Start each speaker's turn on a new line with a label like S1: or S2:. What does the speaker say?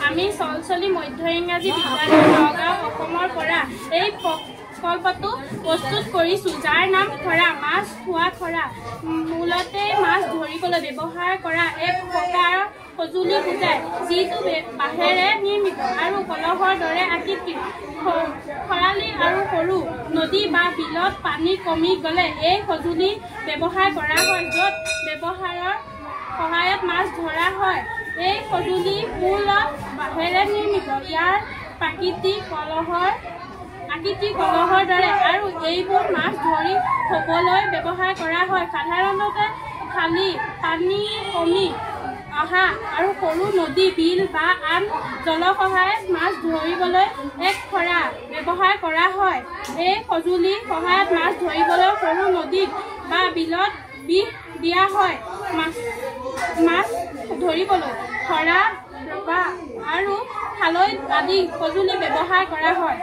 S1: আমি চলচলি মধ্য ইংৰাজী বিদ্যালয় নগাঁও অসমৰ পৰা এই প্ৰকল্পটো প্ৰস্তুত কৰিছোঁ, যাৰ নাম খৰা মাছ খোৱা খৰা। মূলতে মাছ ধৰিবলৈ ব্যৱহাৰ কৰা এক প্ৰকাৰৰ সঁজুলি বুজায়, যিটো বাঁহেৰে নিৰ্মিত আৰু কলহৰ দৰে আকৃতিৰ। খৰালি আৰু সৰু নদী বা বিলত পানী কমি গ'লে এই সঁজুলি ব্যৱহাৰ কৰা হয়, য'ত ব্যৱহাৰৰ সহায়ত মাছ ধৰা হয়। এই সঁজুলি মূলত বাঁহেৰে নিৰ্মিত। ইয়াৰ আকৃতি কলহৰ দৰে আৰু এইবোৰ মাছ ধৰি থ'বলৈ ব্যৱহাৰ কৰা হয়। সাধাৰণতে খালী পানী কমি অহা আৰু সৰু নদী, বিল বা আন জলাশয়ত মাছ ধৰিবলৈ এক খৰা ব্যৱহাৰ কৰা হয়। এই সঁজুলিৰ সহায়ত মাছ ধৰিবলৈ সৰু নদীত বা বিলত বিহ দিয়া হয়। মাছ ধৰিবলৈ খৰা আৰু খালৈ আদি সঁজুলি ব্যৱহাৰ কৰা হয়।